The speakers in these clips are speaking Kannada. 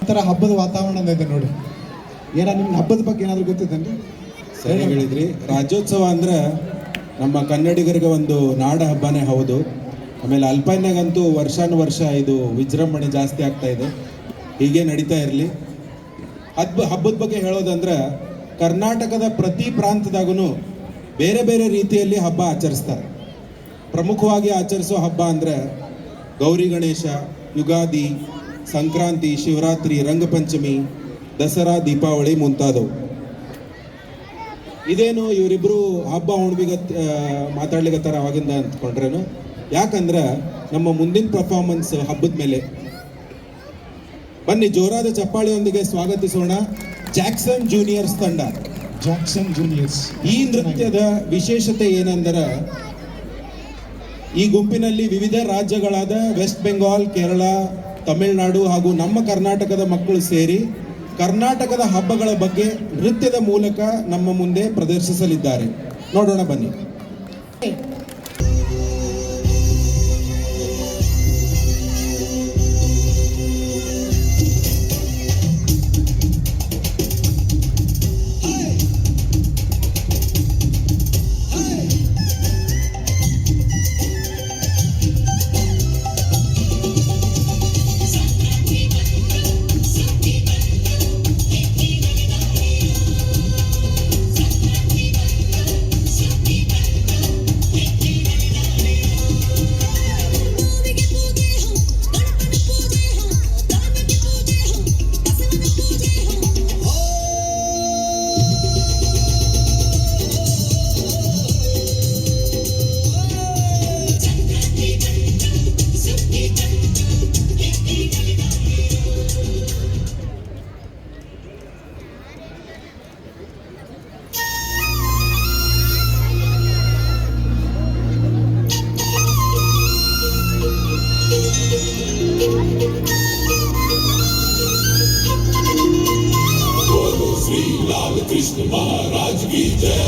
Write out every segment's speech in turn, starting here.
ಥರ ಹಬ್ಬದ ವಾತಾವರಣ ಇದೆ ನೋಡಿ. ನಿಮ್ಗೆ ಹಬ್ಬದ ಬಗ್ಗೆ ಏನಾದರೂ ಗೊತ್ತಿದ್ದೇನೆ? ಸರಿ ಹೇಳಿದ್ರಿ. ರಾಜ್ಯೋತ್ಸವ ಅಂದ್ರೆ ನಮ್ಮ ಕನ್ನಡಿಗರಿಗೆ ಒಂದು ನಾಡ ಹಬ್ಬನೇ ಹೌದು. ಆಮೇಲೆ ಅಲ್ಪೈನಾಗಂತೂ ವರ್ಷಾನುವರ್ಷ ಇದು ವಿಜೃಂಭಣೆ ಜಾಸ್ತಿ ಆಗ್ತಾ ಇದೆ. ಹೀಗೆ ನಡೀತಾ ಇರಲಿ. ಹಬ್ಬದ ಬಗ್ಗೆ ಹೇಳೋದಂದ್ರೆ ಕರ್ನಾಟಕದ ಪ್ರತಿ ಪ್ರಾಂತದಾಗೂ ಬೇರೆ ಬೇರೆ ರೀತಿಯಲ್ಲಿ ಹಬ್ಬ ಆಚರಿಸ್ತಾರೆ. ಪ್ರಮುಖವಾಗಿ ಆಚರಿಸೋ ಹಬ್ಬ ಅಂದರೆ ಗೌರಿ ಗಣೇಶ, ಯುಗಾದಿ, ಸಂಕ್ರಾಂತಿ, ಶಿವರಾತ್ರಿ, ರಂಗಪಂಚಮಿ, ದಸರಾ, ದೀಪಾವಳಿ ಮುಂತಾದವು. ಇದೇನು ಇವರಿಬ್ಬರು ಹಬ್ಬ ಹುಣ್ಣಿಗೆ ಮಾತಾಡ್ಲಿಕ್ಕತ್ತಾರ ಅವಾಗಿಂದ ಅಂದ್ಕೊಂಡ್ರೇನು? ಯಾಕಂದ್ರೆ ನಮ್ಮ ಮುಂದಿನ ಪರ್ಫಾರ್ಮೆನ್ಸ್ ಹಬ್ಬದ ಮೇಲೆ. ಬನ್ನಿ ಜೋರಾದ ಚಪ್ಪಾಳಿಯೊಂದಿಗೆ ಸ್ವಾಗತಿಸೋಣ ಜಾಕ್ಸನ್ ಜೂನಿಯರ್ಸ್ ತಂಡ. Jackson juniors. ಈ ನೃತ್ಯದ ವಿಶೇಷತೆ ಏನೆಂದರೆ ಈ ಗುಂಪಿನಲ್ಲಿ ವಿವಿಧ ರಾಜ್ಯಗಳಾದ ವೆಸ್ಟ್ ಬೆಂಗಾಲ್, ಕೇರಳ, ತಮಿಳುನಾಡು ಹಾಗೂ ನಮ್ಮ ಕರ್ನಾಟಕದ ಮಕ್ಕಳು ಸೇರಿ ಕರ್ನಾಟಕದ ಹಬ್ಬಗಳ ಬಗ್ಗೆ ನೃತ್ಯದ ಮೂಲಕ ನಮ್ಮ ಮುಂದೆ ಪ್ರದರ್ಶಿಸಲಿದ್ದಾರೆ. ನೋಡೋಣ ಬನ್ನಿ. कृष्ण महाराज की जय।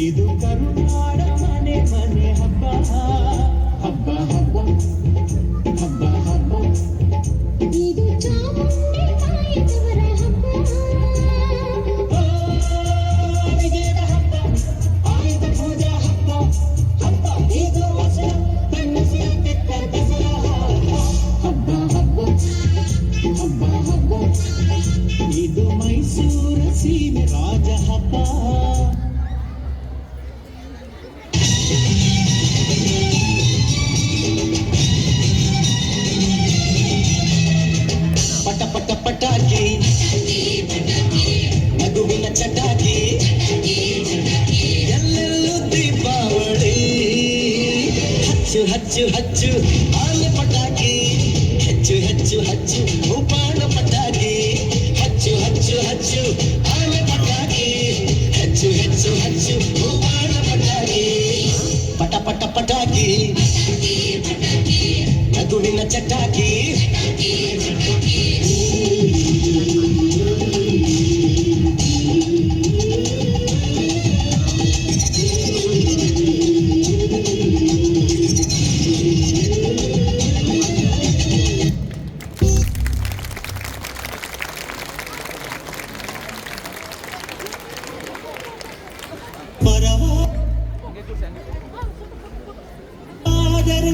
ಇದು ಕರುನಾಡ ಮನೆ ಮನೆ ಹಬ್ಬ ಹಬ್ಬ ಹಬ್ಬ ಹಬ್ಬ ಹಬ್ಬ. ಇದು ಚಾಮುಂಡಿ ತಾಯಿಯವರ ಹಬ್ಬ. ವಿಜಯದ ಹಬ್ಬ, ಆಯುಧ ಪೂಜಾ ಹಬ್ಬ ಹಬ್ಬ. ಇದು ವರ್ಷ ಕಣ್ಣಿಸಿ ತೆತ್ತ ದಸರಾ ಹಬ್ಬ ಹಬ್ಬ ಹಬ್ಬ ಹಬ್ಬ. ಇದು ಮೈಸೂರ ಸೀಮೆ ರಾಜ ಹಬ್ಬ. ಪಟ ಪಟ ಪಟಾಕಿ ನಗುವಿನ ಚಟಾಕಿ ಎಲ್ಲೆಲ್ಲೂ ದೀಪಾವಳಿ. ಹಚ್ಚು ಹಚ್ಚು ಹಚ್ಚು ಆಲೆ ಪಟಾಕಿ, ಹೆಚ್ಚು ಹೆಚ್ಚು ಹಚ್ಚು ಉಪಾಣ ಪಟಾಕಿ. ಹಚ್ಚು ಹಚ್ಚು ಹಚ್ಚು ಆಲೆ ಪಟಾಕಿ, ಹೆಚ್ಚು ಹೆಚ್ಚು ಹಚ್ಚು ಉಪಾಣ ಪಟಾಕಿ. ಪಟ ಪಟ ಪಟಾಕಿ ನಗುವಿನ ಚಟಾಕಿ. ಆದರೆ